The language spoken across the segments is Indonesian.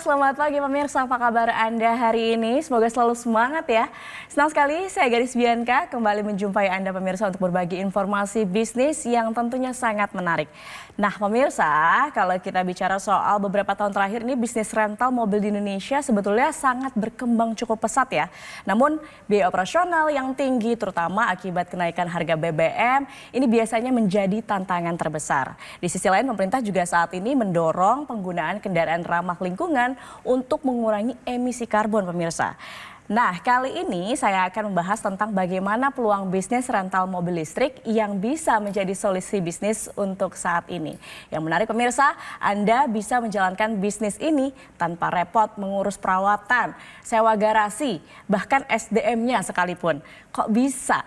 selamat pagi pemirsa, apa kabar Anda hari ini? Semoga selalu semangat ya. Senang sekali saya Gadis Bianca kembali menjumpai Anda pemirsa untuk berbagi informasi bisnis yang tentunya sangat menarik. Nah pemirsa, kalau kita bicara soal beberapa tahun terakhir ini bisnis rental mobil di Indonesia sebetulnya sangat berkembang cukup pesat ya. Namun biaya operasional yang tinggi terutama akibat kenaikan harga BBM ini biasanya menjadi tantangan terbesar. Di sisi lain pemerintah juga saat ini mendorong penggunaan kendaraan ramah lingkungan untuk mengurangi emisi karbon pemirsa. Nah, kali ini saya akan membahas tentang bagaimana peluang bisnis rental mobil listrik yang bisa menjadi solusi bisnis untuk saat ini. Yang menarik pemirsa, Anda bisa menjalankan bisnis ini tanpa repot mengurus perawatan, sewa garasi, bahkan SDM-nya sekalipun. Kok bisa?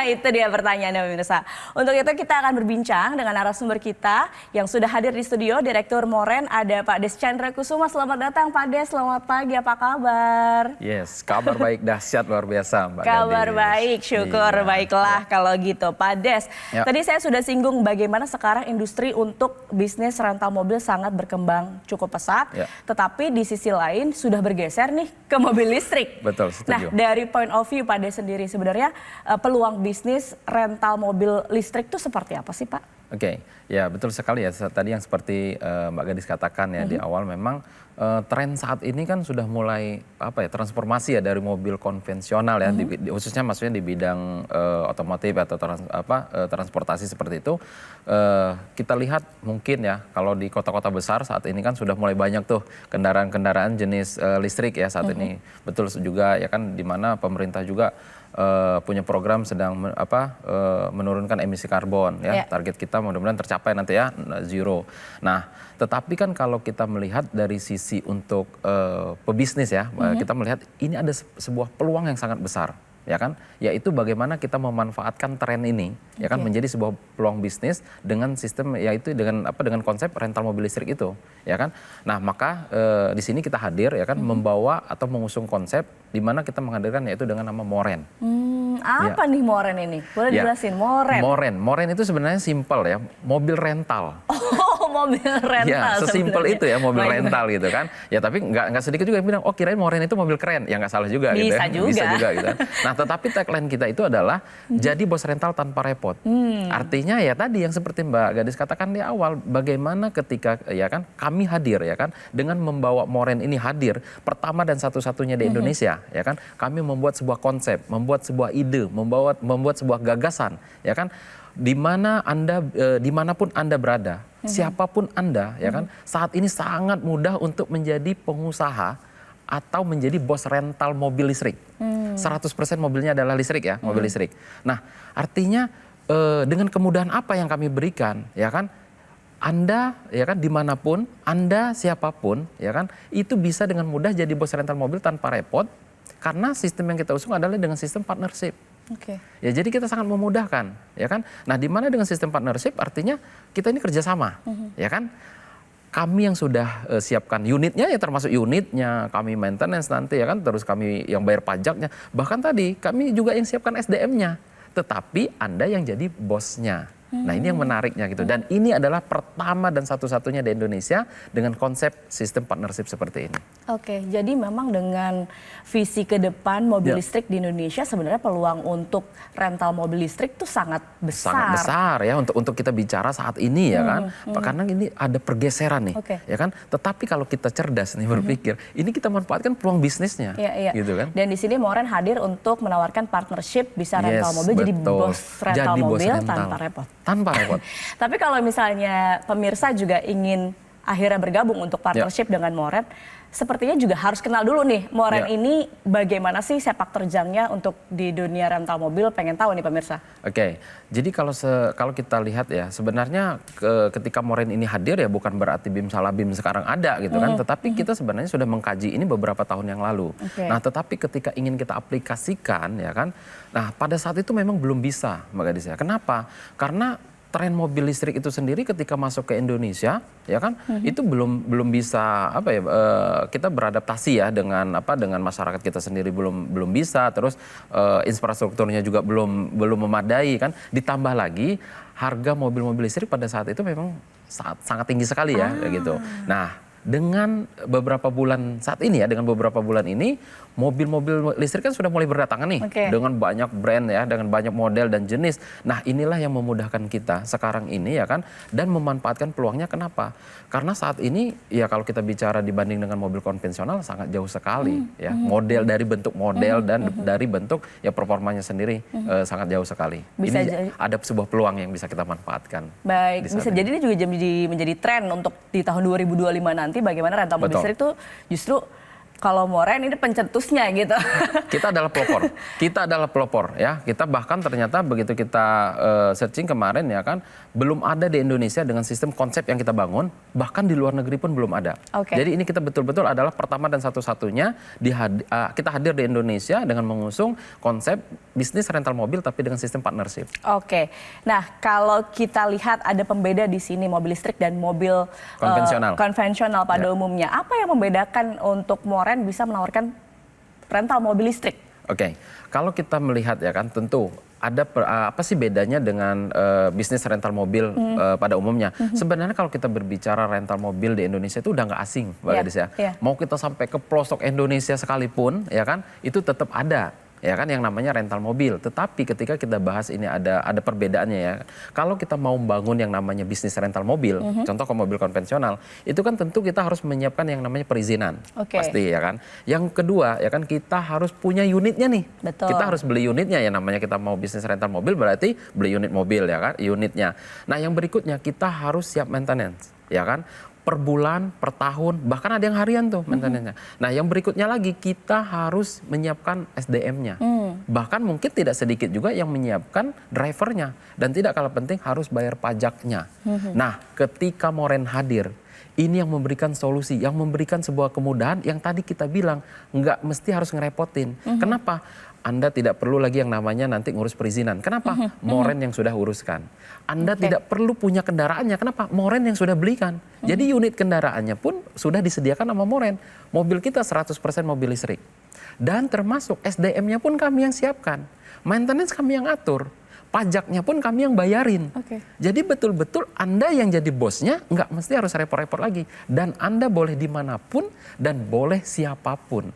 Itu dia pertanyaannya pemirsa. Untuk itu kita akan berbincang dengan narasumber kita yang sudah hadir di studio, Direktur Moren, ada Pak Des Chandra Kusuma. Selamat datang Pak Des, selamat pagi, apa kabar? Yes, kabar baik dahsyat luar biasa Mbak Kabar Gadis. baik, syukur baiklah kalau gitu. Pak Des, tadi saya sudah singgung bagaimana sekarang industri untuk bisnis rental mobil sangat berkembang cukup pesat. Tetapi di sisi lain sudah bergeser nih ke mobil listrik. Betul, setuju. Nah dari point of view Pak Des sendiri sebenarnya peluang bisnis rental mobil listrik itu seperti apa sih Pak? Oke, ya betul sekali ya. Tadi yang seperti Mbak Gadis katakan ya di awal memang tren saat ini kan sudah mulai transformasi ya dari mobil konvensional ya, khususnya maksudnya di bidang otomotif atau transportasi seperti itu. Kita lihat mungkin ya kalau di kota-kota besar saat ini kan sudah mulai banyak tuh kendaraan-kendaraan jenis listrik ya saat ini. Betul juga ya kan di mana pemerintah juga punya program sedang menurunkan emisi karbon ya. Target kita mudah-mudahan tercapai nanti ya zero. Nah, tetapi kan kalau kita melihat dari sisi untuk pebisnis ya, kita melihat ini ada sebuah peluang yang sangat besar ya kan, yaitu bagaimana kita memanfaatkan tren ini ya kan menjadi sebuah peluang bisnis dengan sistem yaitu dengan konsep rental mobil listrik itu ya kan. Nah, maka di sini kita hadir ya kan membawa atau mengusung konsep di mana kita menghadirkan yaitu dengan nama Moren. Apa nih Moren ini? Boleh dijelasin Moren? Moren itu sebenarnya simpel ya, mobil rental. Oh, mobil rental. Ya, sesimpel itu ya mobil rental gitu kan. Ya tapi nggak sedikit juga yang bilang, oh kirain Moren itu mobil keren. Ya nggak salah juga gitu ya. Bisa juga gitu kan. Nah, tetapi tagline kita itu adalah jadi bos rental tanpa repot. Artinya ya tadi yang seperti Mbak Gadis katakan di awal, bagaimana ketika ya kan kami hadir ya kan dengan membawa Moren ini hadir pertama dan satu-satunya di Indonesia ya kan. Kami membuat sebuah konsep, membuat sebuah ide, membuat sebuah gagasan ya kan. Dimanapun Anda berada, siapapun Anda ya kan, saat ini sangat mudah untuk menjadi pengusaha atau menjadi bos rental mobil listrik. 100% mobilnya adalah listrik ya, mobil listrik. Nah, artinya dengan kemudahan apa yang kami berikan ya kan, Anda ya kan dimanapun, Anda siapapun ya kan, itu bisa dengan mudah jadi bos rental mobil tanpa repot, karena sistem yang kita usung adalah dengan sistem partnership. Ya jadi kita sangat memudahkan ya kan. Nah, di mana dengan sistem partnership artinya kita ini kerjasama ya kan. Kami yang sudah siapkan unitnya ya, termasuk unitnya kami maintenance nanti ya kan, terus kami yang bayar pajaknya, bahkan tadi kami juga yang siapkan SDM-nya, tetapi Anda yang jadi bosnya. Nah, ini yang menariknya gitu, dan ini adalah pertama dan satu-satunya di Indonesia dengan konsep sistem partnership seperti ini. Oke, jadi memang dengan visi ke depan mobil listrik di Indonesia sebenarnya peluang untuk rental mobil listrik itu sangat besar. Sangat besar ya untuk kita bicara saat ini ya kan, karena ini ada pergeseran nih ya kan. Tetapi kalau kita cerdas nih berpikir, ini kita manfaatkan peluang bisnisnya, gitu kan. Dan di sini Moren hadir untuk menawarkan partnership bisa rental mobil, jadi bos rental mobil tanpa repot. Tanpa repot. Tapi kalau misalnya pemirsa juga ingin akhirnya bergabung untuk partnership dengan Moren, sepertinya juga harus kenal dulu nih Moren ini bagaimana sih sepak terjangnya untuk di dunia rental mobil, pengen tahu nih pemirsa. Oke, jadi kalau kita lihat ya sebenarnya ketika Moren ini hadir ya bukan berarti BIM salah BIM sekarang ada gitu kan, tetapi kita sebenarnya sudah mengkaji ini beberapa tahun yang lalu. Nah, tetapi ketika ingin kita aplikasikan ya kan, nah pada saat itu memang belum bisa Mbak Gadis ya. Kenapa? Karena tren mobil listrik itu sendiri ketika masuk ke Indonesia ya kan itu belum bisa kita beradaptasi ya dengan masyarakat kita sendiri belum bisa, terus infrastrukturnya juga belum memadai kan, ditambah lagi harga mobil-mobil listrik pada saat itu memang sangat tinggi sekali ya kayak gitu. Nah, dengan beberapa bulan saat ini ya, dengan beberapa bulan ini mobil-mobil listrik kan sudah mulai berdatangan nih dengan banyak brand ya, dengan banyak model dan jenis. Nah, inilah yang memudahkan kita sekarang ini ya kan, dan memanfaatkan peluangnya. Kenapa? Karena saat ini ya kalau kita bicara dibanding dengan mobil konvensional sangat jauh sekali ya. Model dari bentuk model dan dari bentuk ya performanya sendiri sangat jauh sekali. Bisa ini ada sebuah peluang yang bisa kita manfaatkan. Baik, bisa jadi ini juga menjadi tren untuk di tahun 2025 nanti bagaimana rental mobil listrik itu justru kalau Moren ini pencetusnya gitu. Kita adalah pelopor ya. Kita bahkan ternyata begitu kita searching kemarin ya kan, belum ada di Indonesia dengan sistem konsep yang kita bangun, bahkan di luar negeri pun belum ada. Jadi ini kita betul-betul adalah pertama dan satu-satunya kita hadir di Indonesia dengan mengusung konsep bisnis rental mobil tapi dengan sistem partnership. Nah kalau kita lihat ada pembeda di sini mobil listrik dan mobil konvensional pada umumnya. Apa yang membedakan untuk Moren bisa menawarkan rental mobil listrik? Kalau kita melihat ya kan, tentu ada apa sih bedanya dengan bisnis rental mobil pada umumnya. Sebenarnya kalau kita berbicara rental mobil di Indonesia itu udah nggak asing, Mbak Gadis ya. Mau kita sampai ke pelosok Indonesia sekalipun ya kan, itu tetap ada ya kan yang namanya rental mobil. Tetapi ketika kita bahas ini ada perbedaannya ya. Kalau kita mau membangun yang namanya bisnis rental mobil, contoh ke mobil konvensional, itu kan tentu kita harus menyiapkan yang namanya perizinan. Pasti ya kan. Yang kedua ya kan, kita harus punya unitnya nih. Kita harus beli unitnya ya, namanya kita mau bisnis rental mobil berarti beli unit mobil ya kan, unitnya. Nah, yang berikutnya kita harus siap maintenance ya kan. Per bulan, per tahun, bahkan ada yang harian tuh maintenance-nya. Nah, yang berikutnya lagi kita harus menyiapkan SDM-nya. Bahkan mungkin tidak sedikit juga yang menyiapkan drivernya. Dan tidak kalah penting harus bayar pajaknya. Nah, ketika Moren hadir, ini yang memberikan solusi, yang memberikan sebuah kemudahan yang tadi kita bilang nggak mesti harus ngerepotin. Kenapa? Anda tidak perlu lagi yang namanya nanti ngurus perizinan. Kenapa? Moren yang sudah uruskan. Anda tidak perlu punya kendaraannya. Kenapa? Moren yang sudah belikan. Jadi unit kendaraannya pun sudah disediakan sama Moren. Mobil kita 100% mobil listrik. Dan termasuk SDM-nya pun kami yang siapkan. Maintenance kami yang atur. Pajaknya pun kami yang bayarin. Jadi betul-betul Anda yang jadi bosnya nggak mesti harus repot-repot lagi. Dan Anda boleh dimanapun dan boleh siapapun.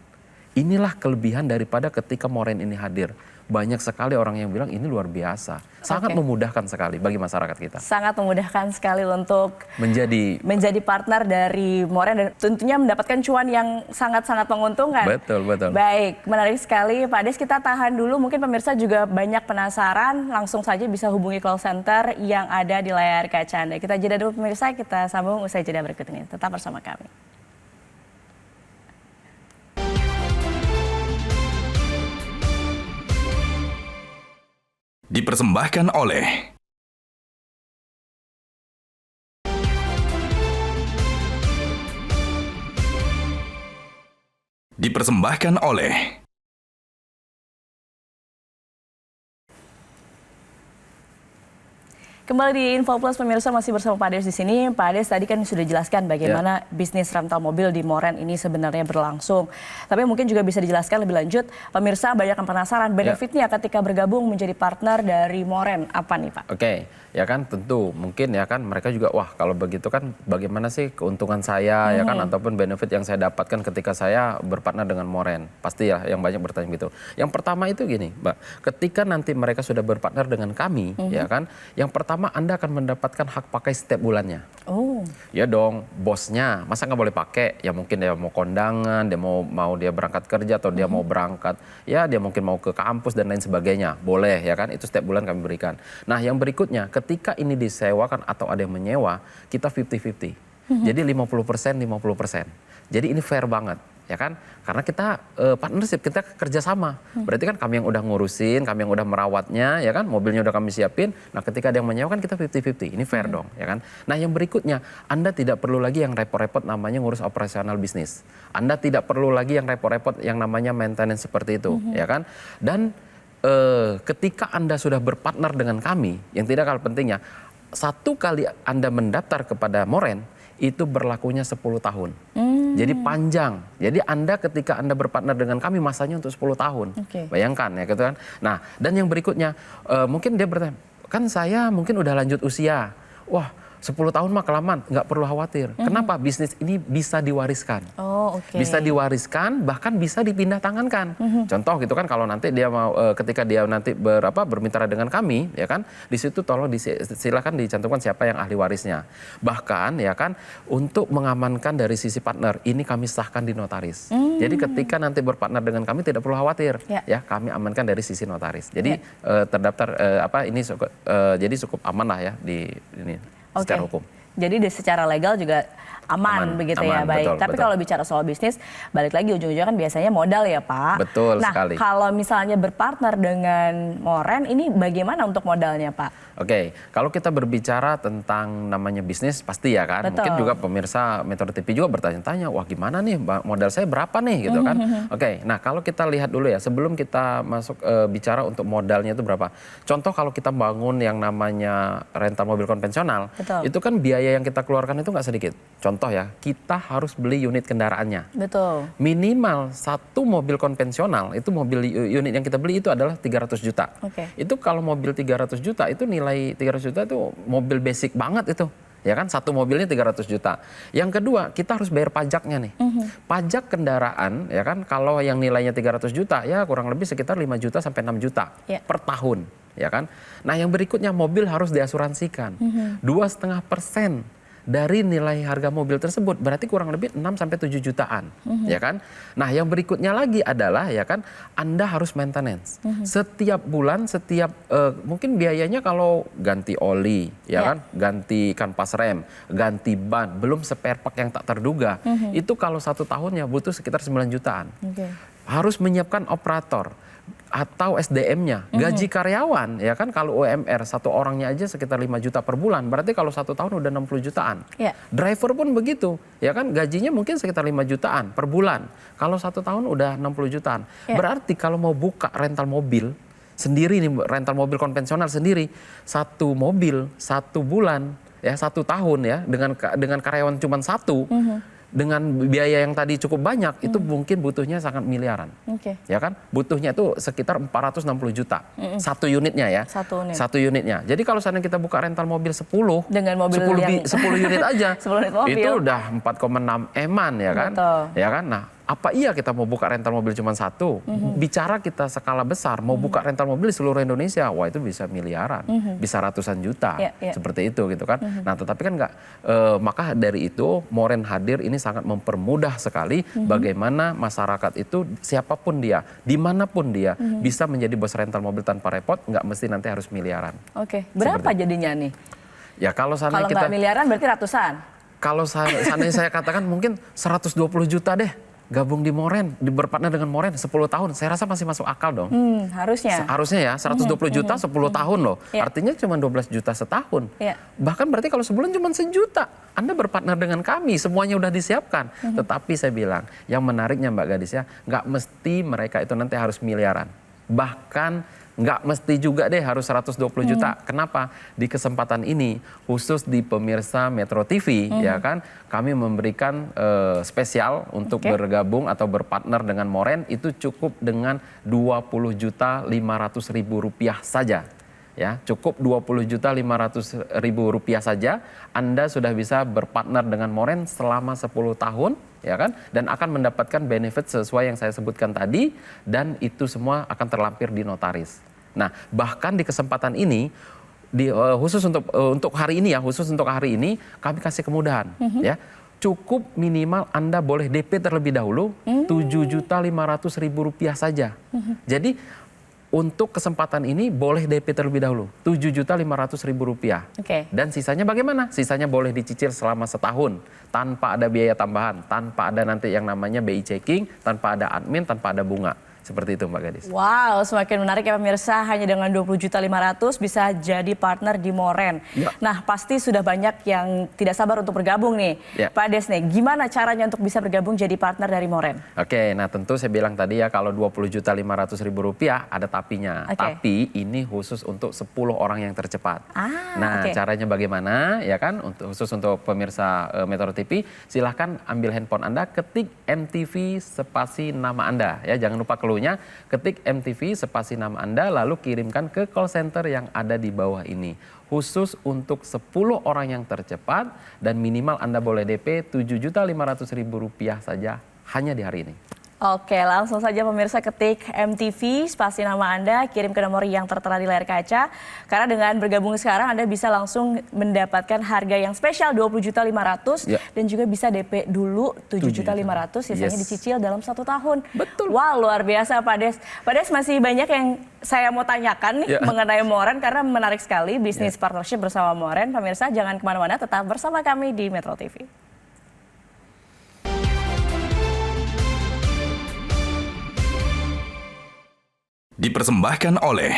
Inilah kelebihan daripada ketika Moren ini hadir. Banyak sekali orang yang bilang ini luar biasa. Sangat memudahkan sekali bagi masyarakat kita. Sangat memudahkan sekali untuk menjadi partner dari Moren dan tentunya mendapatkan cuan yang sangat-sangat menguntungkan. Betul. Baik, menarik sekali. Pak Des, kita tahan dulu. Mungkin pemirsa juga banyak penasaran. Langsung saja bisa hubungi call center yang ada di layar kaca Anda. Kita jeda dulu pemirsa, kita sambung usai jeda berikut ini. Tetap bersama kami. Dipersembahkan oleh Kembali di Info Plus pemirsa, masih bersama Pak Des di sini. Pak Des tadi kan sudah jelaskan bagaimana bisnis rental mobil di Moren ini sebenarnya berlangsung. Tapi mungkin juga bisa dijelaskan lebih lanjut. Pemirsa banyak yang penasaran benefitnya ketika bergabung menjadi partner dari Moren. Apa nih Pak? Ya kan tentu mungkin ya kan mereka juga wah kalau begitu kan bagaimana sih keuntungan saya ya kan ataupun benefit yang saya dapatkan ketika saya berpartner dengan Moren. Pasti ya yang banyak bertanya gitu. Yang pertama itu gini Mbak, ketika nanti mereka sudah berpartner dengan kami ya kan, yang pertama Anda akan mendapatkan hak pakai setiap bulannya. Ya dong, bosnya masa nggak boleh pakai? Ya mungkin dia mau kondangan, dia mau dia berangkat kerja atau dia mau berangkat, ya dia mungkin mau ke kampus dan lain sebagainya. Boleh ya kan, itu setiap bulan kami berikan. Nah yang berikutnya, ketika ini disewakan atau ada yang menyewa, kita 50-50. Jadi 50%, 50%. Jadi ini fair banget. Ya kan, karena kita partnership, kita kerjasama. Berarti kan kami yang udah ngurusin, kami yang udah merawatnya, ya kan, mobilnya udah kami siapin. Nah, ketika ada yang menyewa kan kita 50-50, ini fair dong, ya kan. Nah, yang berikutnya, Anda tidak perlu lagi yang repot-repot namanya ngurus operasional bisnis. Anda tidak perlu lagi yang repot-repot yang namanya maintenance seperti itu, ya kan. Dan ketika Anda sudah berpartner dengan kami, yang tidak kalah pentingnya, satu kali Anda mendaftar kepada Moren, itu berlakunya 10 tahun. Jadi panjang. Jadi Anda ketika Anda berpartner dengan kami masanya untuk 10 tahun. Bayangkan ya gitu kan. Nah, dan yang berikutnya mungkin dia bertanya, kan saya mungkin udah lanjut usia. Wah, 10 tahun mah kelamaan, nggak perlu khawatir. Kenapa? Bisnis ini bisa diwariskan. Oh, oke. Bisa diwariskan, bahkan bisa dipindah tangankan. Contoh gitu kan, kalau nanti dia mau, ketika dia nanti bermitra dengan kami, ya kan, di situ tolong silakan dicantumkan siapa yang ahli warisnya. Bahkan ya kan, untuk mengamankan dari sisi partner, ini kami sahkan di notaris. Jadi ketika nanti berpartner dengan kami tidak perlu khawatir, ya kami amankan dari sisi notaris. Jadi terdaftar ini jadi cukup aman lah ya di ini. Secara hukum. Jadi secara legal juga aman begitu ya, baik. Betul, tapi kalau bicara soal bisnis, balik lagi ujung-ujungnya kan biasanya modal ya Pak. Betul sekali. Nah kalau misalnya berpartner dengan Moren, ini bagaimana untuk modalnya Pak? Oke, kalau kita berbicara tentang namanya bisnis pasti ya kan. Betul. Mungkin juga pemirsa Metro TV juga bertanya-tanya, wah gimana nih modal saya berapa nih gitu kan. Oke, nah kalau kita lihat dulu ya sebelum kita masuk bicara untuk modalnya itu berapa. Contoh kalau kita bangun yang namanya rental mobil konvensional, Betul. itu kan biaya yang kita keluarkan itu nggak sedikit. Contoh ya, kita harus beli unit kendaraannya. Betul. Minimal satu mobil konvensional, itu mobil unit yang kita beli itu adalah 300 juta. Oke. Itu kalau mobil 300 juta itu nilai 300 juta itu mobil basic banget itu. Ya kan, satu mobilnya 300 juta. Yang kedua, kita harus bayar pajaknya nih. Pajak kendaraan, ya kan, kalau yang nilainya 300 juta, ya kurang lebih sekitar 5 juta sampai 6 juta per tahun. Ya kan. Nah yang berikutnya, mobil harus diasuransikan. 2,5% dari nilai harga mobil tersebut, berarti kurang lebih 6 sampai 7 jutaan, ya kan? Nah, yang berikutnya lagi adalah ya kan, Anda harus maintenance. Setiap bulan, mungkin biayanya kalau ganti oli, ya kan, ganti kanvas rem, ganti ban, belum spare part yang tak terduga. Itu kalau 1 tahunnya butuh sekitar 9 jutaan. Harus menyiapkan operator atau SDM-nya, gaji karyawan, ya kan, kalau UMR satu orangnya aja sekitar 5 juta per bulan, berarti kalau 1 tahun udah 60 jutaan. Driver pun begitu, ya kan, gajinya mungkin sekitar 5 jutaan per bulan, kalau 1 tahun udah 60 jutaan. Berarti kalau mau buka rental mobil sendiri nih, rental mobil konvensional sendiri, 1 mobil 1 bulan, ya 1 tahun ya, dengan karyawan cuma 1, dengan biaya yang tadi cukup banyak, itu mungkin butuhnya sangat miliaran. Ya kan? Butuhnya itu sekitar 460 juta. Satu unitnya ya. Satu unitnya. Jadi kalau seandainya kita buka rental mobil 10, dengan mobil 10 unit aja, 10 unit mobil. Itu udah 4,6 eman ya kan? Ya kan? Nah, apa iya kita mau buka rental mobil cuma 1? Bicara kita skala besar, mau buka rental mobil di seluruh Indonesia, wah itu bisa miliaran, bisa ratusan juta, seperti itu gitu kan. Nah tetapi kan nggak, maka dari itu Moren hadir ini sangat mempermudah sekali bagaimana masyarakat itu, siapapun dia, dimanapun dia, bisa menjadi bos rental mobil tanpa repot, nggak mesti nanti harus miliaran. Berapa jadinya nih? Ya kalau kita nggak miliaran berarti ratusan? Kalau seandainya saya katakan mungkin 120 juta deh. Gabung di Moren, berpartner dengan Moren 10 tahun, saya rasa masih masuk akal dong. Harusnya. Harusnya ya, 120 juta 10 tahun loh. Artinya cuma 12 juta setahun. Bahkan berarti kalau sebulan cuma 1 juta. Anda berpartner dengan kami, semuanya udah disiapkan. Tetapi saya bilang, yang menariknya Mbak Gadis ya, nggak mesti mereka itu nanti harus miliaran. Bahkan nggak mesti juga deh harus 120 juta. Kenapa? Di kesempatan ini, khusus di pemirsa Metro TV, ya kan, kami memberikan spesial untuk bergabung atau berpartner dengan Moren, itu cukup dengan 20.500.000 rupiah saja. Ya, cukup 20.500.000 rupiah saja, Anda sudah bisa berpartner dengan Moren selama 10 tahun, ya kan, dan akan mendapatkan benefit sesuai yang saya sebutkan tadi, dan itu semua akan terlampir di notaris. Nah, bahkan di kesempatan ini, khusus untuk hari ini ya, khusus untuk hari ini kami kasih kemudahan, ya. Cukup minimal Anda boleh DP terlebih dahulu 7.500.000 rupiah saja. Jadi untuk kesempatan ini boleh DP terlebih dahulu 7.500.000 rupiah. Dan sisanya bagaimana? Sisanya boleh dicicil selama setahun tanpa ada biaya tambahan, tanpa ada nanti yang namanya BI checking, tanpa ada admin, tanpa ada bunga. Seperti itu Mbak Gadis. Wow, semakin menarik ya pemirsa, hanya dengan 20.500.000 bisa jadi partner di Moren. Nah pasti sudah banyak yang tidak sabar untuk bergabung nih. Pak Des nih, gimana caranya untuk bisa bergabung jadi partner dari Moren? Oke, nah tentu saya bilang tadi ya, kalau 20.500.000 rupiah ada tapinya. Tapi ini khusus untuk 10 orang yang tercepat. Nah caranya bagaimana ya kan, khusus untuk pemirsa Metro TV, silahkan ambil handphone Anda, ketik MTV spasi nama Anda ya, jangan lupa keluar perlunya ketik MTV spasi nama Anda lalu kirimkan ke call center yang ada di bawah ini. Khusus untuk 10 orang yang tercepat dan minimal Anda boleh DP Rp7.500.000 saja hanya di hari ini. Oke, langsung saja pemirsa ketik MTV, spasi nama Anda, kirim ke nomor yang tertera di layar kaca. Karena dengan bergabung sekarang Anda bisa langsung mendapatkan harga yang spesial Rp20.500 dan juga bisa DP dulu Rp7.500.000, sisanya dicicil dalam 1 tahun. Betul. Wah, luar biasa Pak Des. Pak Des, masih banyak yang saya mau tanyakan nih mengenai Moren karena menarik sekali bisnis partnership bersama Moren. Pemirsa jangan kemana-mana, tetap bersama kami di Metro TV. Dipersembahkan oleh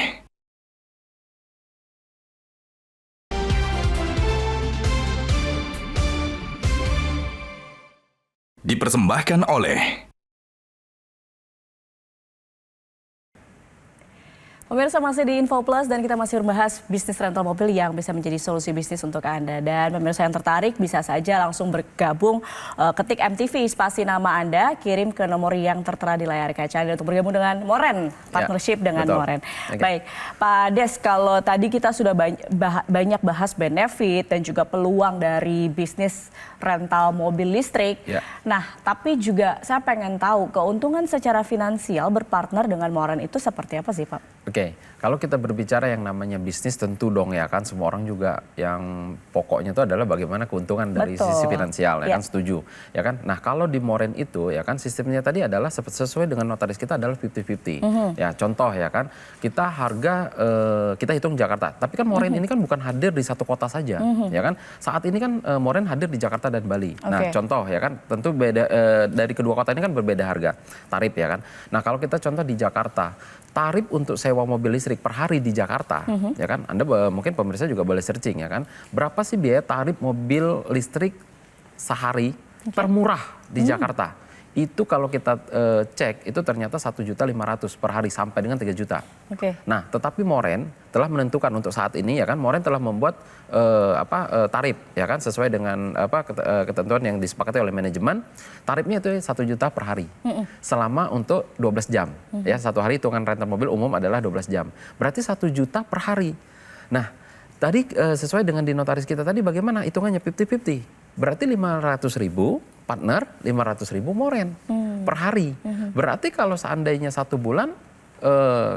Pemirsa masih di Info Plus dan kita masih membahas bisnis rental mobil yang bisa menjadi solusi bisnis untuk Anda. Dan pemirsa yang tertarik bisa saja langsung bergabung, ketik MTV spasi nama Anda, kirim ke nomor yang tertera di layar kaca Anda untuk bergabung dengan Moren, partnership dengan Moren. Baik, Pak Des, kalau tadi kita sudah banyak bahas benefit dan juga peluang dari bisnis rental mobil listrik. Nah, tapi juga saya pengen tahu keuntungan secara finansial berpartner dengan Moren itu seperti apa sih, Pak? Oke, kalau kita berbicara yang namanya bisnis tentu dong ya kan semua orang juga yang pokoknya itu adalah bagaimana keuntungan dari sisi finansial ya kan, setuju ya kan. Nah kalau di Moren itu ya kan sistemnya tadi adalah sesuai dengan notaris kita adalah 50-50. Ya contoh ya kan kita harga kita hitung Jakarta, tapi kan Moren ini kan bukan hadir di satu kota saja ya kan. Saat ini kan Moren hadir di Jakarta dan Bali. Nah contoh ya kan tentu beda dari kedua kota ini kan berbeda harga tarif ya kan. Nah kalau kita contoh di Jakarta, tarif untuk sewa mobil listrik per hari di Jakarta, ya kan? Anda mungkin pemirsa juga boleh searching ya kan. Berapa sih biaya tarif mobil listrik sehari termurah di Jakarta? Itu kalau kita cek itu ternyata 1.500.000 per hari sampai dengan 3 juta. Nah, tetapi Moren telah menentukan untuk saat ini ya kan Moren telah membuat tarif ya kan sesuai dengan ketentuan yang disepakati oleh manajemen. Tarifnya itu 1 juta per hari. Selama untuk 12 jam. Ya, satu hari hitungan rental mobil umum adalah 12 jam. Berarti 1 juta per hari. Nah, tadi sesuai dengan di notaris kita tadi bagaimana hitungannya 50-50. Berarti 500.000 partner, 500.000 Moren per hari. Berarti kalau seandainya 1 bulan,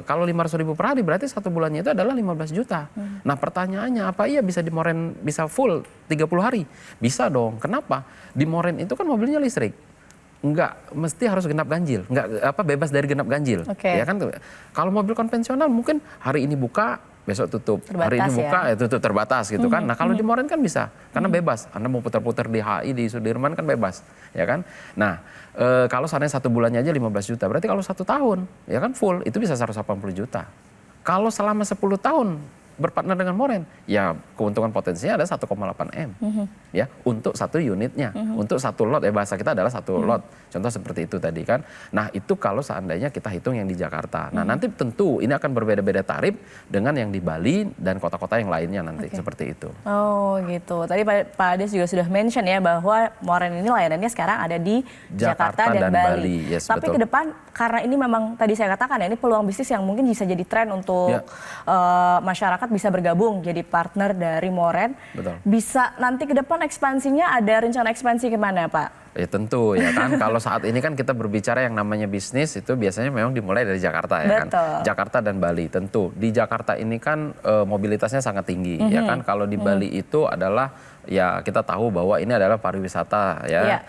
kalau 500.000 per hari berarti 1 bulannya itu adalah 15 juta. Nah pertanyaannya apa iya bisa di Moren bisa full 30 hari? Bisa dong. Kenapa? Di Moren itu kan mobilnya listrik. Enggak mesti harus genap ganjil, enggak bebas dari genap ganjil. Ya kan kalau mobil konvensional mungkin hari ini buka besok tutup, hari ini buka tutup terbatas gitu kan. Nah kalau di Moren kan bisa karena bebas. Anda mau putar-putar di HI di Sudirman kan bebas, ya kan. Nah kalau seandainya 1 bulannya aja 15 juta, berarti kalau 1 tahun ya kan full itu bisa 180 juta. Kalau selama 10 tahun berpartner dengan Moren, ya keuntungan potensinya ada 1,8 M, ya untuk 1 unitnya, untuk 1 lot ya bahasa kita adalah 1 lot, contoh seperti itu tadi kan. Nah itu kalau seandainya kita hitung yang di Jakarta. Nah nanti tentu ini akan berbeda-beda tarif dengan yang di Bali dan kota-kota yang lainnya nanti seperti itu. Oh gitu. Tadi Pak Ades juga sudah mention ya bahwa Moren ini layanannya sekarang ada di Jakarta dan Bali. Yes, tapi ke depan karena ini memang tadi saya katakan ya ini peluang bisnis yang mungkin bisa jadi tren untuk masyarakat bisa bergabung jadi partner dari Moren. Bisa nanti ke depan ekspansinya ada rencana ekspansi kemana Pak? Ya tentu ya kan kalau saat ini kan kita berbicara yang namanya bisnis itu biasanya memang dimulai dari Jakarta ya kan. Jakarta dan Bali tentu. Di Jakarta ini kan mobilitasnya sangat tinggi ya kan. Kalau di Bali itu adalah ya kita tahu bahwa ini adalah pariwisata ya.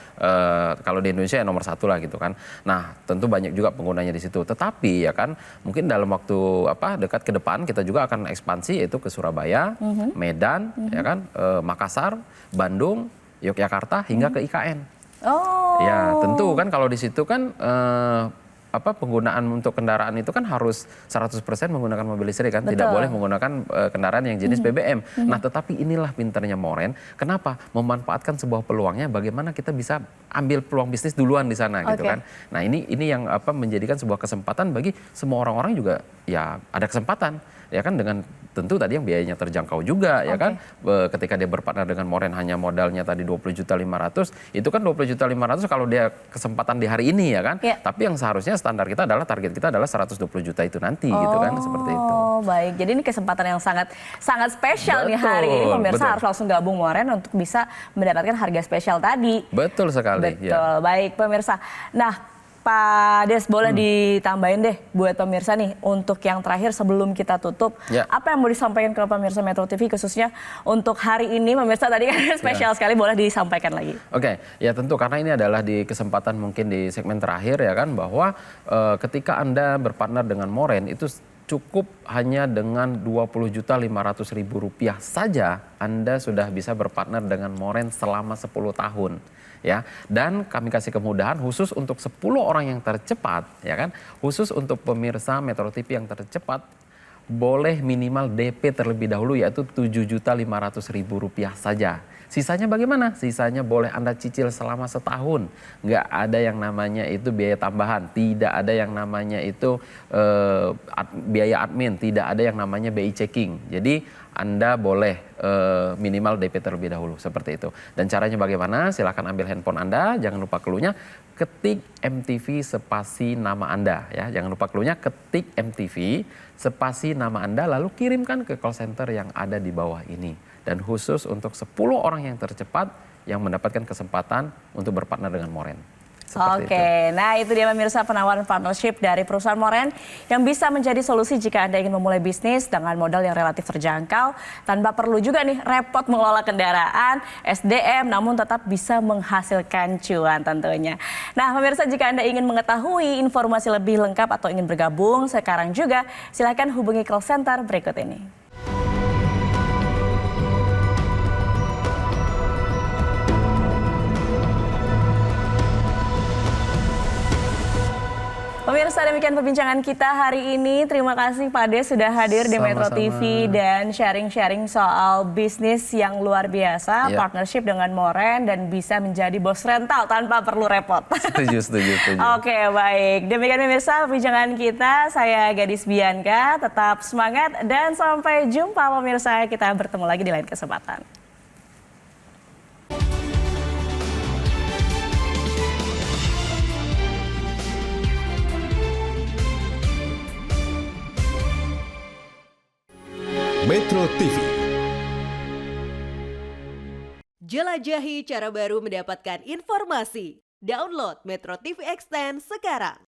Kalau di Indonesia ya nomor 1 lah gitu kan. Nah tentu banyak juga penggunanya di situ. Tetapi ya kan mungkin dalam waktu dekat ke depan kita juga akan ekspansi yaitu ke Surabaya, Medan, ya kan, Makassar, Bandung, Yogyakarta hingga ke IKN. Ya tentu kan kalau di situ kan penggunaan untuk kendaraan itu kan harus 100% menggunakan mobil listrik kan, tidak boleh menggunakan kendaraan yang jenis BBM. Nah tetapi inilah pinternya Moren, kenapa? Memanfaatkan sebuah peluangnya bagaimana kita bisa ambil peluang bisnis duluan di sana gitu kan. Nah ini yang menjadikan sebuah kesempatan bagi semua orang-orang juga ya ada kesempatan ya kan dengan tentu tadi yang biayanya terjangkau juga ya kan. Ketika dia berpartner dengan Moren hanya modalnya tadi 20.500.000, itu kan 20.500.000 kalau dia kesempatan di hari ini ya kan. Tapi yang seharusnya standar kita adalah target kita adalah 120 juta itu nanti gitu kan, seperti itu. Oh baik, jadi ini kesempatan yang sangat spesial nih hari ini, pemirsa harus langsung gabung Moren untuk bisa mendapatkan harga spesial tadi. Betul sekali. Betul, baik pemirsa. Nah Pak Des, boleh ditambahin deh buat pemirsa nih untuk yang terakhir sebelum kita tutup, apa yang mau disampaikan ke pemirsa Metro TV khususnya untuk hari ini, pemirsa tadi kan spesial sekali, boleh disampaikan lagi. Oke, ya tentu karena ini adalah di kesempatan mungkin di segmen terakhir ya kan, bahwa ketika Anda berpartner dengan Moren itu cukup hanya dengan Rp20.500.000 saja Anda sudah bisa berpartner dengan Moren selama 10 tahun. Ya, dan kami kasih kemudahan khusus untuk 10 orang yang tercepat, ya kan, khusus untuk pemirsa Metro TV yang tercepat boleh minimal DP terlebih dahulu yaitu Rp7.500.000 saja. Sisanya bagaimana? Sisanya boleh Anda cicil selama setahun. Nggak ada yang namanya itu biaya tambahan, tidak ada yang namanya itu biaya admin, tidak ada yang namanya BI checking. Jadi Anda boleh minimal DP terlebih dahulu seperti itu. Dan caranya bagaimana? Silakan ambil handphone Anda, jangan lupa clue-nya, ketik MTV spasi nama Anda ya. Jangan lupa clue-nya, ketik MTV spasi nama Anda lalu kirimkan ke call center yang ada di bawah ini. Dan khusus untuk 10 orang yang tercepat yang mendapatkan kesempatan untuk berpartner dengan Moren. Oke, nah itu dia pemirsa penawaran partnership dari perusahaan Moren yang bisa menjadi solusi jika Anda ingin memulai bisnis dengan modal yang relatif terjangkau tanpa perlu juga nih repot mengelola kendaraan, SDM, namun tetap bisa menghasilkan cuan tentunya. Nah pemirsa, jika Anda ingin mengetahui informasi lebih lengkap atau ingin bergabung sekarang juga, silakan hubungi call center berikut ini. Pemirsa, demikian perbincangan kita hari ini. Terima kasih Pak Des sudah hadir di Metro TV dan sharing-sharing soal bisnis yang luar biasa, partnership dengan Moren dan bisa menjadi bos rental tanpa perlu repot. Setuju. Oke, baik. Demikian pemirsa perbincangan kita. Saya Gadis Bianca, tetap semangat dan sampai jumpa pemirsa. Kita bertemu lagi di lain kesempatan. Metro TV. Jelajahi cara baru mendapatkan informasi. Download Metro TV Extend sekarang.